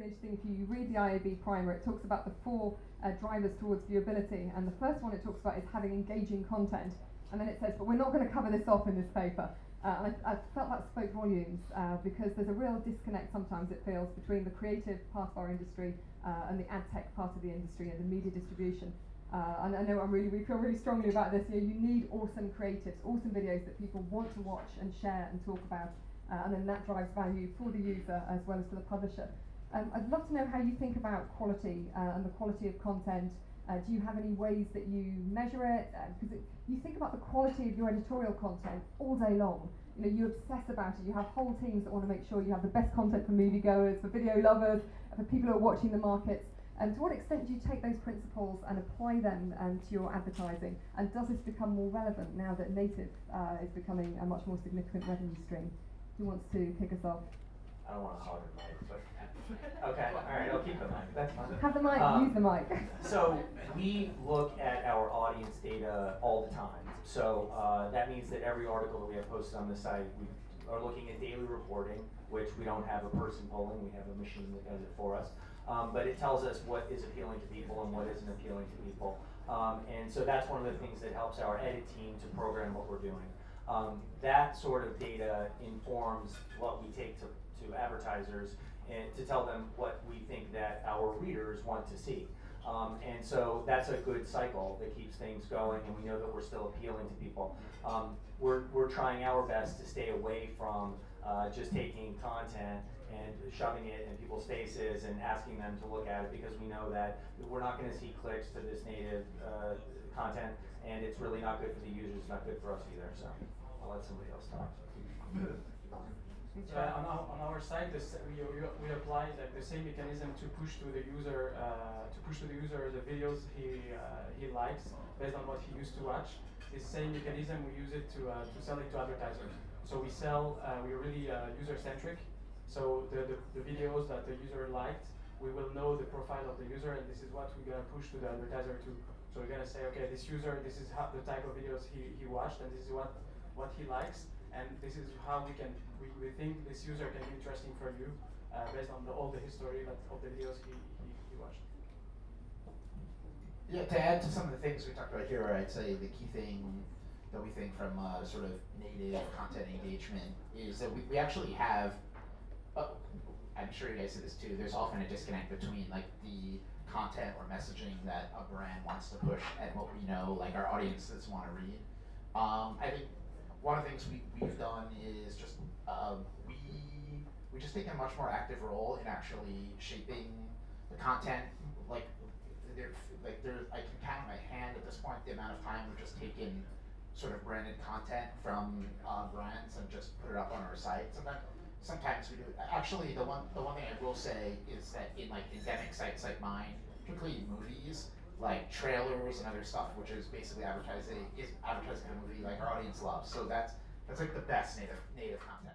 interesting, if you read the IAB primer, it talks about the four drivers towards viewability, and the first one it talks about is having engaging content, and then it says, but we're not going to cover this off in this paper. And I felt that spoke volumes, because there's a real disconnect sometimes, it feels, between the creative part of our industry and the ad tech part of the industry and the media distribution. And I know we feel really strongly about this. You need awesome creatives, awesome videos that people want to watch and share and talk about, and then that drives value for the user as well as for the publisher. I'd love to know how you think about quality and the quality of content. Do you have any ways that you measure it? Because you think about the quality of your editorial content all day long. You obsess about it. You have whole teams that want to make sure you have the best content for moviegoers, for video lovers, for people who are watching the markets. And to what extent do you take those principles and apply them to your advertising? And does this become more relevant now that native is becoming a much more significant revenue stream? Who wants to kick us off? I don't want to hog the mic, but okay, all right, I'll keep the mic. That's fine. Have the mic, use the mic. So we look at our audience data all the time. So that means that every article that we have posted on the site, we are looking at daily reporting, which we don't have a person polling, we have a machine that does it for us. But it tells us what is appealing to people and what isn't appealing to people. And so that's one of the things that helps our edit team to program what we're doing. That sort of data informs what we take to advertisers and to tell them what we think that our readers want to see. And so that's a good cycle that keeps things going, and we know that we're still appealing to people. We're trying our best to stay away from just taking content and shoving it in people's faces and asking them to look at it, because we know that we're not going to see clicks to this native content, and it's really not good for the users, not good for us either. So I'll let somebody else talk. On our side, we apply the same mechanism to push to the user the videos he likes based on what he used to watch. This same mechanism, we use it to sell it to advertisers. So we sell, we're really user-centric. So the videos that the user liked, we will know the profile of the user, and this is what we're gonna push to the advertiser to. So we're gonna say, okay, this user, this is the type of videos he watched, and this is what he likes. And this is how we think this user can be interesting for you based on all the history of the videos he watched. Yeah, to add to some of the things we talked about here, I'd say the key thing that we think from sort of native content engagement is that we actually have, I'm sure you guys see this too, there's often a disconnect between like the content or messaging that a brand wants to push and what we know like our audiences want to read. I think one of the things we've done is just we just take a much more active role in actually shaping the content. I can count on my hand at this point the amount of time we've just taken sort of branded content from brands and just put it up on our site. Sometimes we do it. Actually, the one thing I will say is that in like endemic sites like mine, particularly movies, like trailers and other stuff, which is basically advertising a movie like our audience loves. So that's like the best native content.